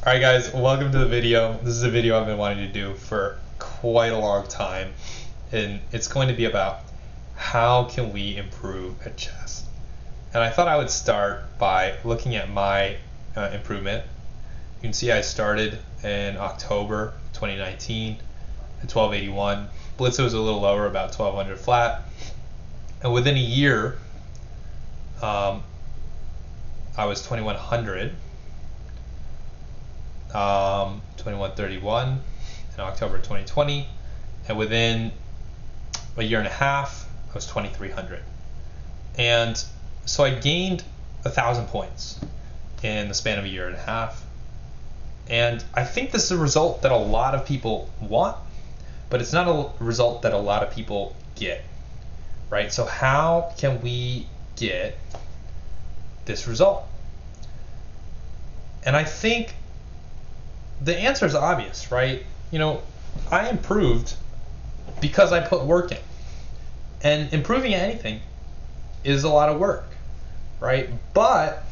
Alright guys, welcome to the video. This is a video I've been wanting to do for quite a long time, and it's going to be about how can we improve at chess. And I thought I would start by looking at my improvement. You can see I started in October 2019 at 1281. Blitzer was a little lower, about 1200 flat, and within a year I was 2100. 2131 in October 2020, and within a year and a half I was 2300. And so I gained 1,000 points in the span of a year and a half, and I think this is a result that a lot of people want, but it's not a result that a lot of people get, right? So how can we get this result? And I think the answer is obvious, right? You know, I improved because I put work in. And improving at anything is a lot of work, right? But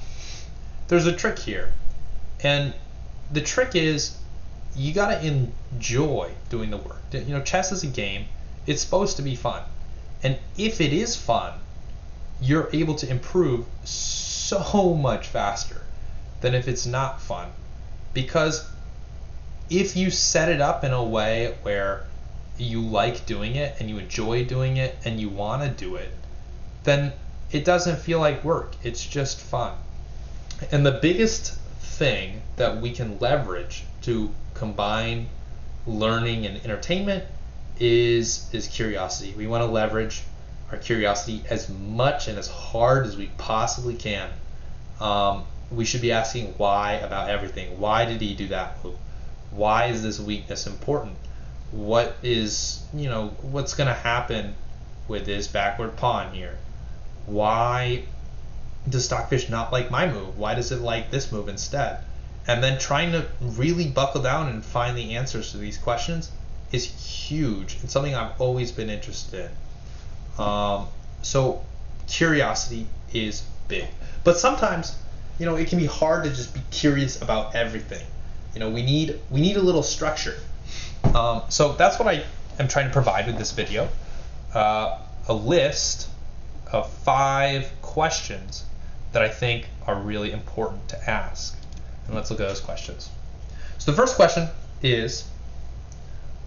there's a trick here. And the trick is you gotta enjoy doing the work. You know, chess is a game. It's supposed to be fun. And if it is fun, you're able to improve so much faster than if it's not fun. Because if you set it up in a way where you like doing it and you enjoy doing it and you want to do it, then it doesn't feel like work. It's just fun. And the biggest thing that we can leverage to combine learning and entertainment is curiosity. We want to leverage our curiosity as much and as hard as we possibly can. We should be asking why about everything. Why did he do that move? Why is this weakness important? What is, what's going to happen with this backward pawn here? Why does Stockfish not like my move? Why does it like this move instead? And then trying to really buckle down and find the answers to these questions is huge. It's something I've always been interested in. So curiosity is big. But sometimes, it can be hard to just be curious about everything. We need a little structure. So that's what I am trying to provide with this video. A list of 5 questions that I think are really important to ask. And let's look at those questions. So the first question is,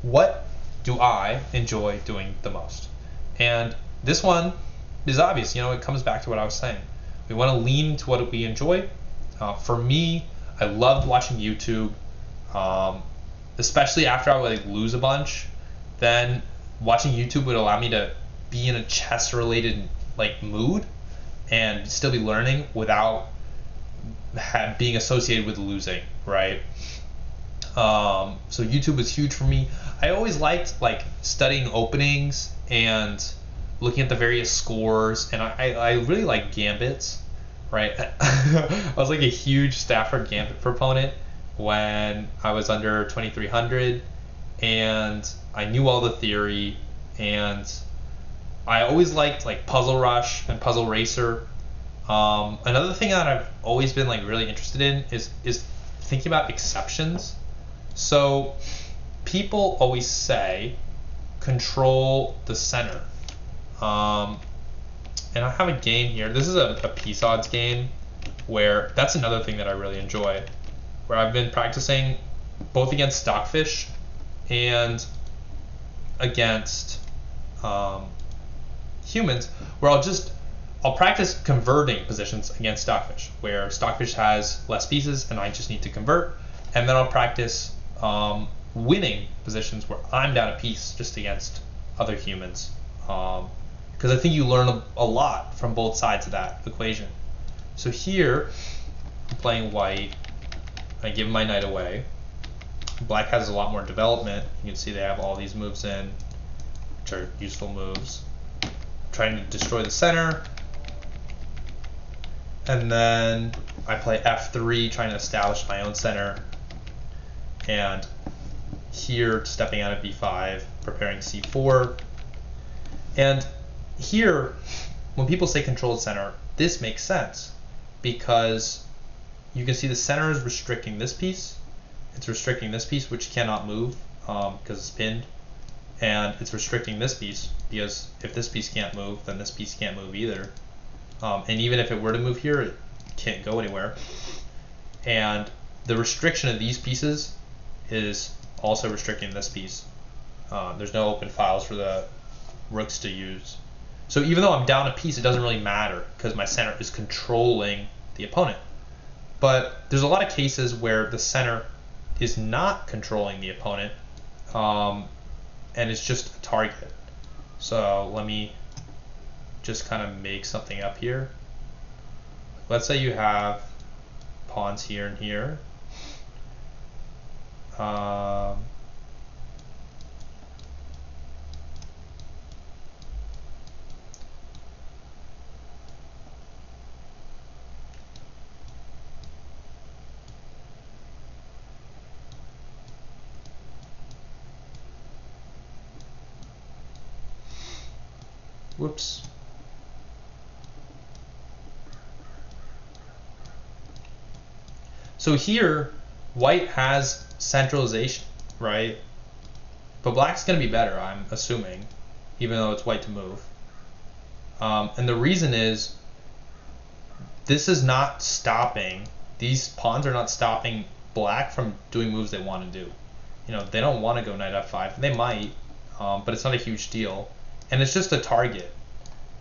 what do I enjoy doing the most? And this one is obvious. It comes back to what I was saying. We want to lean into what we enjoy. For me, I loved watching YouTube, especially after I would lose a bunch. Then watching YouTube would allow me to be in a chess-related mood and still be learning without being associated with losing, right? So YouTube was huge for me. I always liked studying openings and looking at the various scores, and I really like gambits, right? I was a huge Stafford gambit proponent when I was under 2300, and I knew all the theory, and I always liked Puzzle Rush and Puzzle Racer. Another thing that I've always been really interested in is thinking about exceptions. So people always say control the center. And I have a game here. This is a piece odds game where that's another thing that I really enjoy, where I've been practicing both against Stockfish and against humans, where I'll practice converting positions against Stockfish, where Stockfish has less pieces and I just need to convert, and then I'll practice winning positions where I'm down a piece just against other humans. Because I think you learn a lot from both sides of that equation. So here, I'm playing white. I give my knight away. Black has a lot more development. You can see they have all these moves in, which are useful moves. I'm trying to destroy the center. And then I play f3, trying to establish my own center. And here, stepping out of b5, preparing c4. And here, when people say controlled center, this makes sense because you can see the center is restricting this piece, it's restricting this piece, which cannot move because it's pinned, and it's restricting this piece because if this piece can't move, then this piece can't move either. And even if it were to move here, it can't go anywhere. And the restriction of these pieces is also restricting this piece. There's no open files for the rooks to use. So even though I'm down a piece, it doesn't really matter because my center is controlling the opponent. But there's a lot of cases where the center is not controlling the opponent, and it's just a target. So let me just kind of make something up here. Let's say you have pawns here and here. Whoops. So here, white has centralization, right? But black's going to be better, I'm assuming, even though it's white to move. And the reason is, this is not stopping, these pawns are not stopping black from doing moves they want to do. You know, they don't want to go knight f5. They might, but it's not a huge deal. And it's just a target,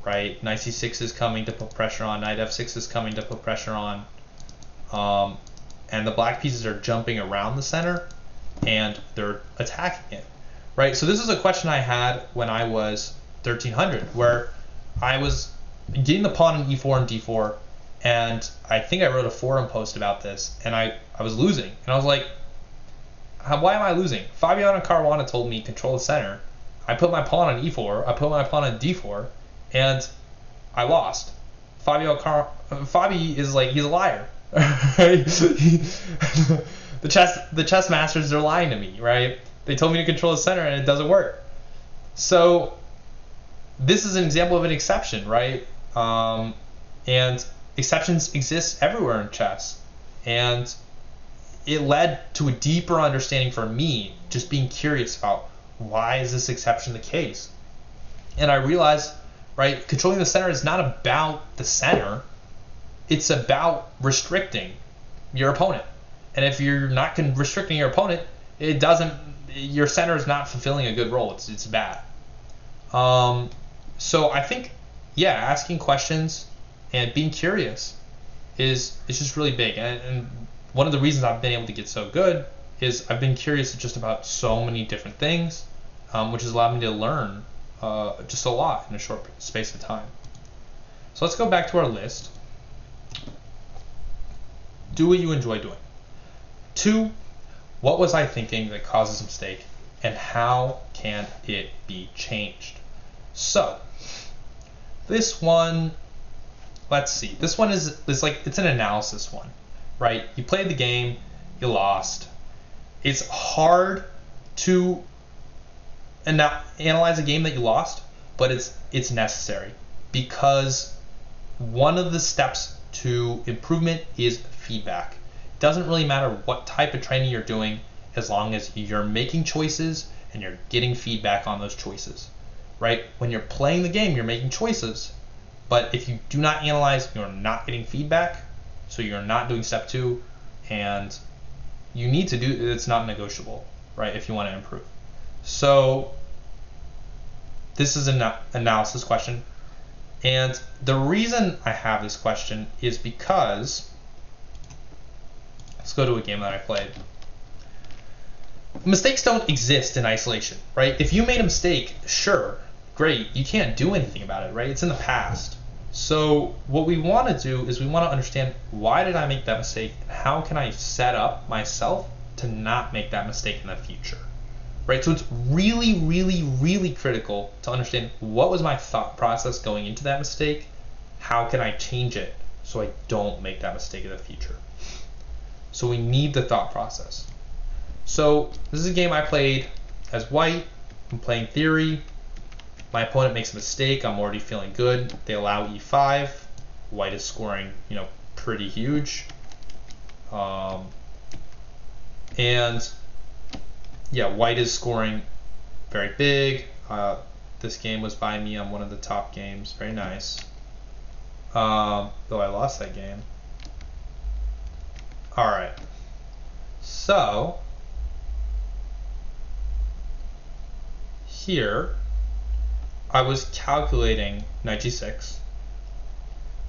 right? Knight c6 is coming to put pressure on, knight f6 is coming to put pressure on. And the black pieces are jumping around the center and they're attacking it, right? So this is a question I had when I was 1300, where I was getting the pawn in e4 and d4, and I think I wrote a forum post about this, and I was losing, and I was like, why am I losing? Fabiano Caruana told me control the center. I put my pawn on e4, I put my pawn on d4, and I lost. Fabi is like, he's a liar. the chess masters are lying to me, right? They told me to control the center and it doesn't work. So this is an example of an exception, right? And exceptions exist everywhere in chess, and it led to a deeper understanding for me, just being curious about why is this exception the case. And I realized, right, controlling the center is not about the center. It's about restricting your opponent. And if you're not restricting your opponent, your center is not fulfilling a good role. It's bad. So I think, yeah, asking questions and being curious is just really big. And one of the reasons I've been able to get so good is I've been curious just about so many different things, which has allowed me to learn just a lot in a short space of time. So let's go back to our list. Do what you enjoy doing. 2, what was I thinking that caused this mistake, and how can it be changed? So this one, let's see. This one is like, it's an analysis one, right? You played the game, you lost. It's hard to analyze a game that you lost, but it's necessary, because one of the steps to improvement is feedback. It doesn't really matter what type of training you're doing, as long as you're making choices and you're getting feedback on those choices, right? When you're playing the game, you're making choices, but if you do not analyze, you're not getting feedback, so you're not doing step 2, and you need to do, it's not negotiable, right, if you want to improve. So this is an analysis question. And the reason I have this question is because, let's go to a game that I played. Mistakes don't exist in isolation, right? If you made a mistake, sure, great, you can't do anything about it, right? It's in the past. So what we want to do is we want to understand, why did I make that mistake, and how can I set up myself to not make that mistake in the future? Right, so it's really, really, really critical to understand, what was my thought process going into that mistake? How can I change it so I don't make that mistake in the future? So we need the thought process. So this is a game I played as white. I'm playing theory. My opponent makes a mistake. I'm already feeling good. They allow e5. White is scoring, pretty huge. And yeah, white is scoring very big. This game was by me on one of the top games. Very nice. Though I lost that game. Alright. So, here, I was calculating knight g6.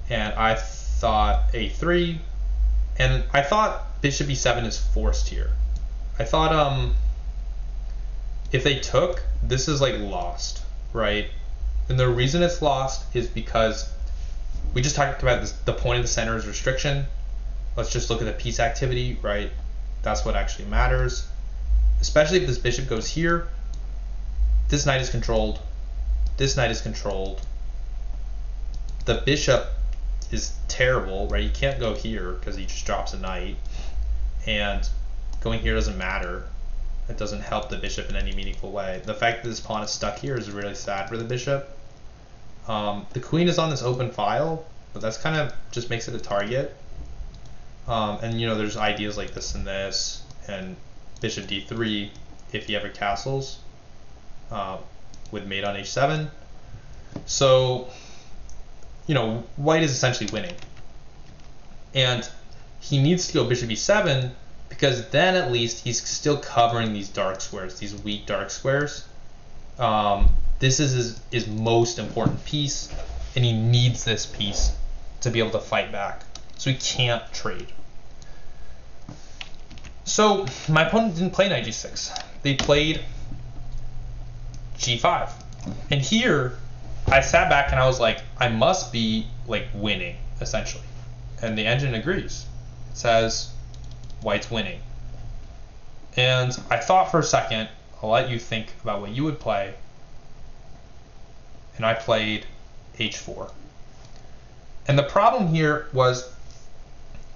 And I thought a3. And I thought bishop e7 is forced here. I thought if they took, this is like lost, right? And the reason it's lost is because we just talked about this, the point of the center is restriction. Let's just look at the piece activity, right? That's what actually matters. Especially if this bishop goes here. This knight is controlled. This knight is controlled. The bishop is terrible, right? You can't go here because he just drops a knight. And going here doesn't matter. It doesn't help the bishop in any meaningful way. The fact that this pawn is stuck here is really sad for the bishop. The queen is on this open file, but that's kind of just makes it a target. And you know, there's ideas like this and bishop d3 if he ever castles with mate on h7. So, you know, white is essentially winning. And he needs to go bishop e7 because then at least he's still covering these dark squares, these weak dark squares. This is his most important piece, and he needs this piece to be able to fight back. So he can't trade. So my opponent didn't play knight g6. They played g5. And here, I sat back and I was like, I must be like winning, essentially. And the engine agrees. It says white's winning. And I thought for a second, I'll let you think about what you would play. And I played h4. And the problem here was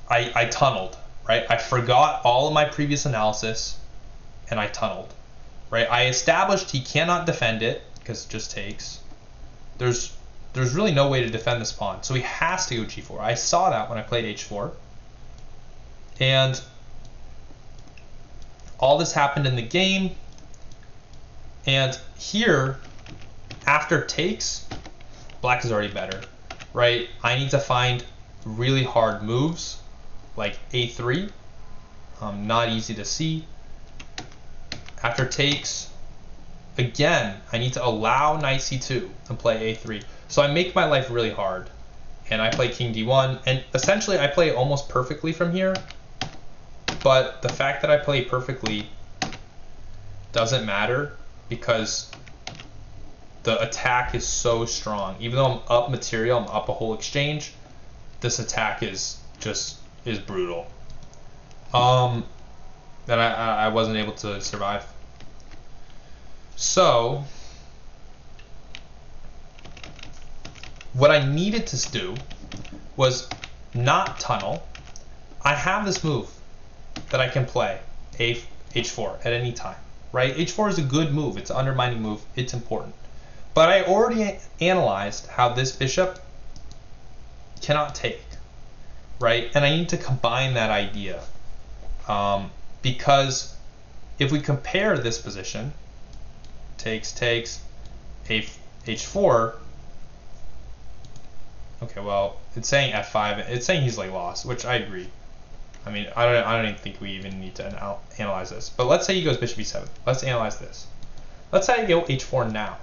I tunneled, right? I forgot all of my previous analysis and I tunneled, right? I established he cannot defend it because it just takes. There's really no way to defend this pawn, so he has to go g4. I saw that when I played h4. And all this happened in the game. And here, after takes, black is already better, right? I need to find really hard moves like a3, not easy to see. After takes, again, I need to allow knight c2 and play a3. So I make my life really hard, and I play king d1, and essentially I play almost perfectly from here, but the fact that I play perfectly doesn't matter because the attack is so strong. Even though I'm up material, I'm up a whole exchange, this attack is brutal. And I wasn't able to survive. So what I needed to do was not tunnel. I have this move that I can play, h4, at any time, right? h4 is a good move. It's an undermining move. It's important. But I already analyzed how this bishop cannot take, right? And I need to combine that idea because if we compare this position, takes, h4, okay, well, it's saying f5. It's saying he's like lost, which I agree. I mean, I don't even think we even need to analyze this. But let's say he goes bishop e7. Let's analyze this. Let's say I go h4 now,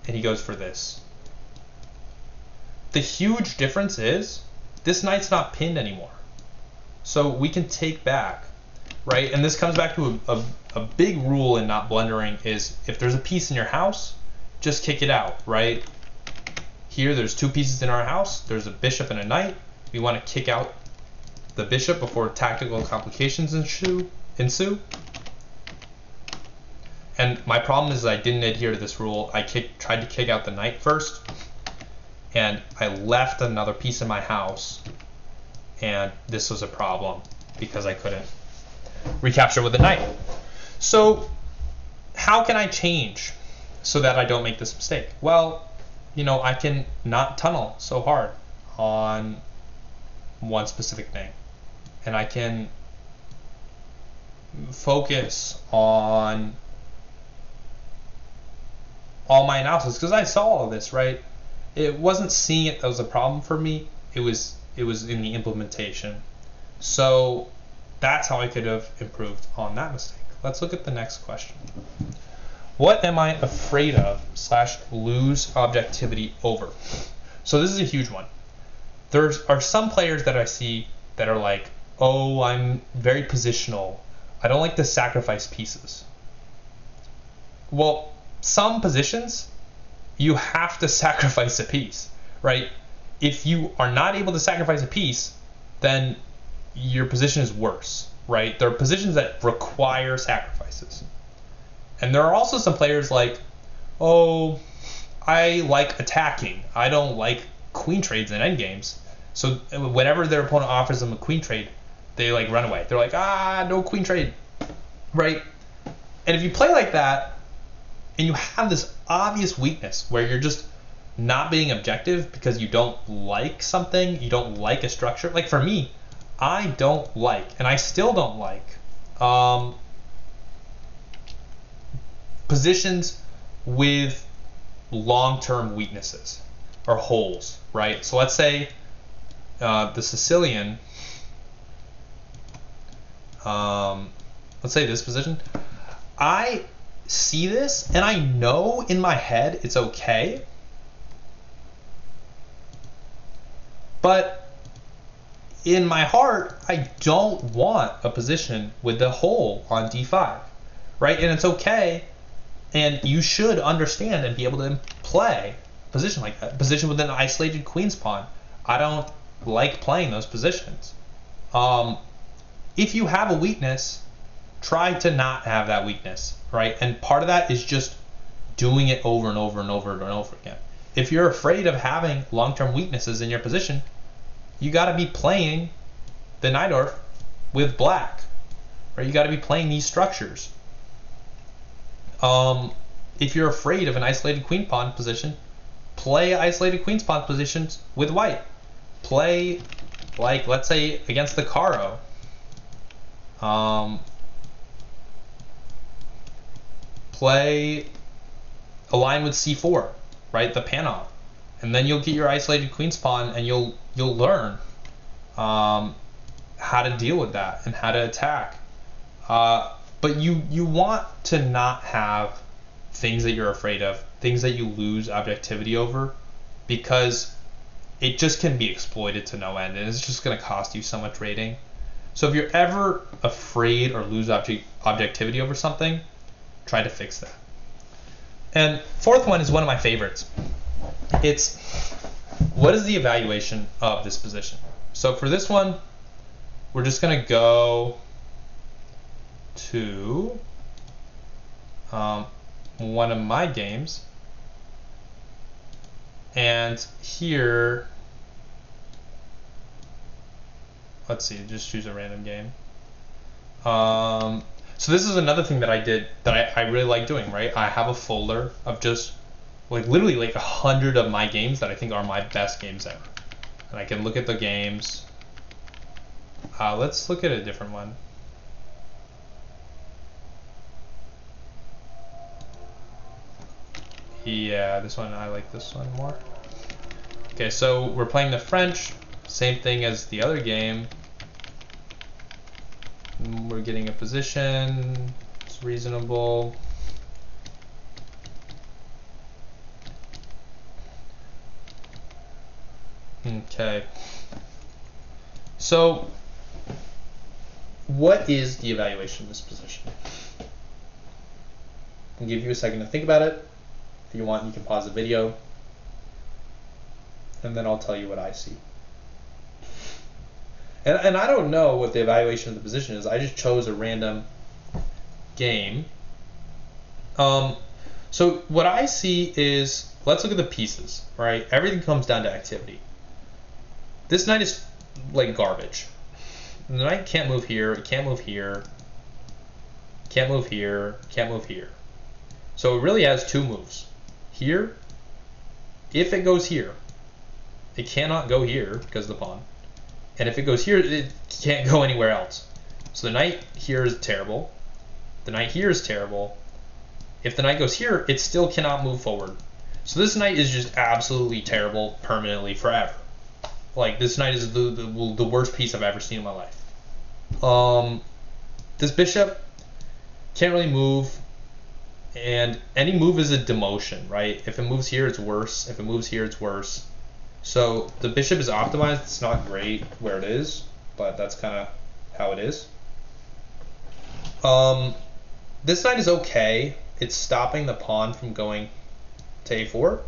and he goes for this. The huge difference is this knight's not pinned anymore. So we can take back, right? And this comes back to a big rule in not blundering is if there's a piece in your house, just kick it out, right? Here there's two pieces in our house. There's a bishop and a knight. We want to kick out the bishop before tactical complications ensue. And my problem is I didn't adhere to this rule. I tried to kick out the knight first, and I left another piece in my house, and this was a problem because I couldn't recapture with the knight. So how can I change so that I don't make this mistake? Well, you know, I can not tunnel so hard on one specific thing, and I can focus on all my analysis, because I saw all of this, right? It wasn't seeing it that was a problem for me. It was in the implementation. So that's how I could have improved on that mistake. Let's look at the next question. What am I afraid of / lose objectivity over? So this is a huge one. There are some players that I see that are like, oh, I'm very positional. I don't like to sacrifice pieces. Well, some positions, you have to sacrifice a piece, right? If you are not able to sacrifice a piece, then your position is worse, right? There are positions that require sacrifices. And there are also some players like, oh, I like attacking. I don't like queen trades in endgames. So whenever their opponent offers them a queen trade, they like run away. They're like, no queen trade, right? And if you play like that, and you have this obvious weakness where you're just not being objective because you don't like something, you don't like a structure. Like for me, I don't like, and I still don't like, positions with long-term weaknesses or holes, right? So let's say the Sicilian, let's say this position, I see this and I know in my head it's okay, but in my heart I don't want a position with the hole on d5, right? And it's okay, and you should understand and be able to play a position like that, position with an isolated queen's pawn. I don't like playing those positions. If you have a weakness, try to not have that weakness, right? And part of that is just doing it over and over and over and over again. If you're afraid of having long-term weaknesses in your position, you got to be playing the Najdorf with black, right? You got to be playing these structures. If you're afraid of an isolated queen pawn position, play isolated queen's pawn positions with white. Play, like, let's say against the Caro. Play a line with c4, right? The Panov, and then you'll get your isolated queen's pawn, and you'll learn how to deal with that and how to attack. But you want to not have things that you're afraid of, things that you lose objectivity over, because it just can be exploited to no end, and it's just going to cost you so much rating. So if you're ever afraid or lose objectivity over something, try to fix that. And fourth one is one of my favorites. It's, what is the evaluation of this position? So for this one, we're just going to go to one of my games, and here, let's see, just choose a random game. So this is another thing that I did that I really like doing, right? I have a folder of just like literally like 100 of my games that I think are my best games ever, and I can look at the games. Let's look at a different one. Yeah, this one, I like this one more. Okay, so we're playing the French, same thing as the other game. We're getting a position, it's reasonable. Okay. So, what is the evaluation of this position? I'll give you a second to think about it. If you want, you can pause the video, and then I'll tell you what I see. And I don't know what the evaluation of the position is. I just chose a random game. So what I see is, let's look at the pieces, right? Everything comes down to activity. This knight is like garbage. The knight can't move here, it can't move here, can't move here, can't move here. So it really has two moves. Here, if it goes here, it cannot go here because of the pawn. And if it goes here, it can't go anywhere else. So the knight here is terrible. The knight here is terrible. If the knight goes here, it still cannot move forward. So this knight is just absolutely terrible permanently forever. Like, this knight is the worst piece I've ever seen in my life. This bishop can't really move, and any move is a demotion, right? If it moves here, it's worse. If it moves here, it's worse. So the bishop is optimized. It's not great where it is, but that's kind of how it is. This knight is okay. It's stopping the pawn from going to a4,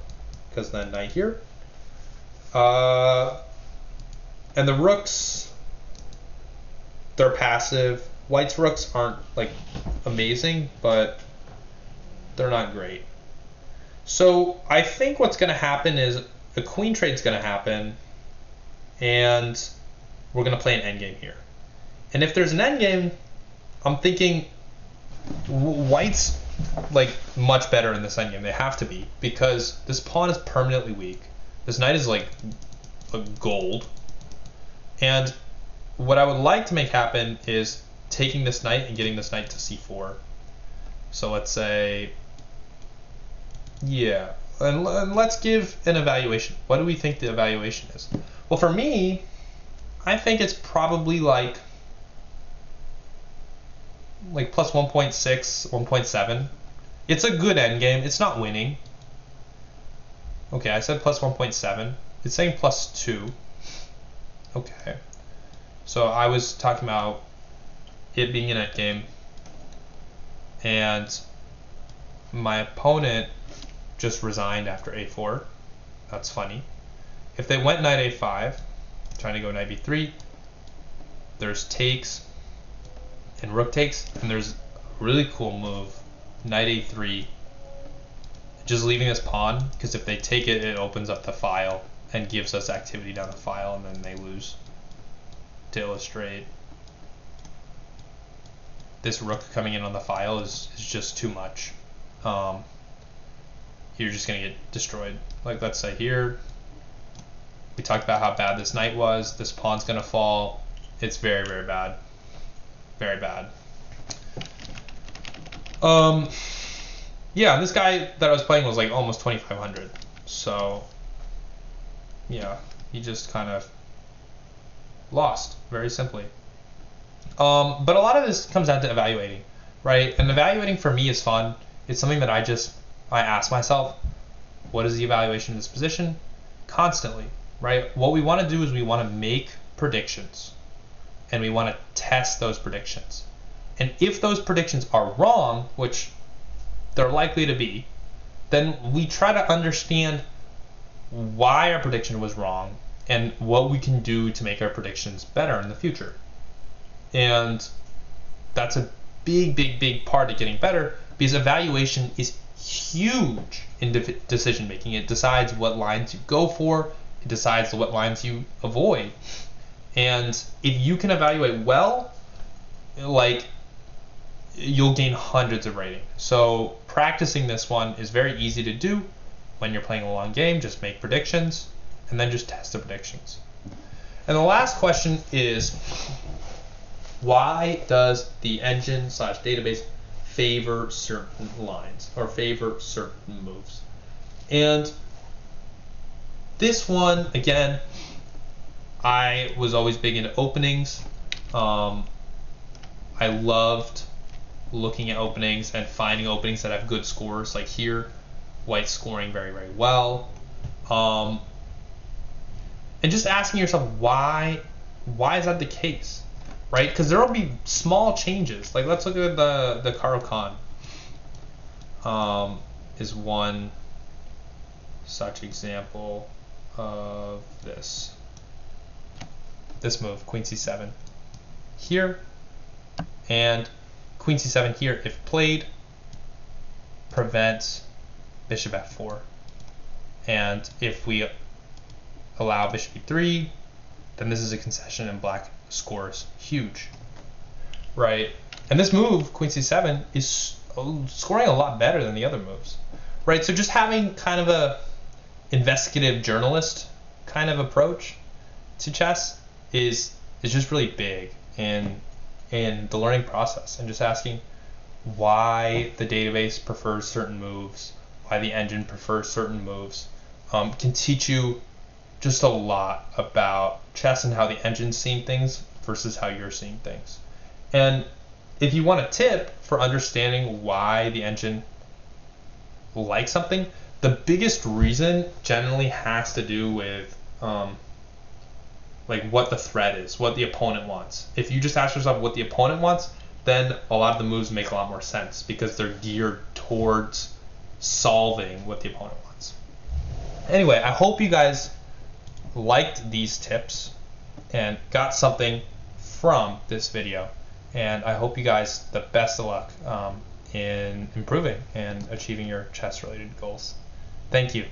because then knight here. And the rooks, they're passive. White's rooks aren't like amazing, but they're not great. So I think what's going to happen is a queen trade's going to happen, and we're going to play an endgame here. And if there's an endgame, I'm thinking White's like much better in this endgame. They have to be, because this pawn is permanently weak. This knight is like a gold. And what I would like to make happen is taking this knight and getting this knight to c4. So let's say, yeah, and let's give an evaluation. What do we think the evaluation is? Well, for me, I think it's probably like plus 1.6, 1.7. It's a good endgame. It's not winning. Okay, I said plus 1.7. It's saying plus 2. Okay. So I was talking about it being an endgame, and my opponent just resigned after a4. That's funny. If they went knight a5, trying to go knight b3, there's takes and rook takes, and there's a really cool move, knight a3, just leaving this pawn, because if they take it, it opens up the file and gives us activity down the file, and then they lose. To illustrate, this rook coming in on the file is just too much. You're just going to get destroyed. Like, let's say here, we talked about how bad this knight was. This pawn's going to fall. It's very, very bad. Very bad. Yeah, this guy that I was playing was like almost 2,500. So, yeah, he just kind of lost, very simply. But a lot of this comes down to evaluating, right? And evaluating for me is fun. It's something that I ask myself, what is the evaluation of this position? Constantly, right? What we want to do is we want to make predictions, and we want to test those predictions. And if those predictions are wrong, which they're likely to be, then we try to understand why our prediction was wrong and what we can do to make our predictions better in the future. And that's a big, big, big part of getting better, because evaluation is huge in decision making. It decides what lines you go for, it decides what lines you avoid. And if you can evaluate well, like, you'll gain hundreds of rating. So practicing this one is very easy to do. When you're playing a long game, just make predictions and then just test the predictions. And the last question is, why does the engine/database favor certain lines or favor certain moves? And this one, again, I was always big into openings. I loved looking at openings and finding openings that have good scores. Like here, White's scoring very, very well. And just asking yourself, why is that the case, right? Because there will be small changes. Like, let's look at the Caro-Kann. Is one such example of this move, Queen c7 here, and Queen c7 here, if played, prevents bishop f4. And if we allow bishop e3, then this is a concession and black scores huge, right? And this move, Queen c7, is scoring a lot better than the other moves, right? So just having kind of a investigative journalist kind of approach to chess is just really big in the learning process, and just asking, why the database prefers certain moves, why the engine prefers certain moves. Can teach you just a lot about chess and how the engine's seeing things versus how you're seeing things. And if you want a tip for understanding why the engine likes something, the biggest reason generally has to do with like what the threat is, what the opponent wants. If you just ask yourself what the opponent wants, then a lot of the moves make a lot more sense because they're geared towards solving what the opponent wants. Anyway, I hope you guys liked these tips and got something from this video. And I hope you guys the best of luck in improving and achieving your chess related goals. Thank you.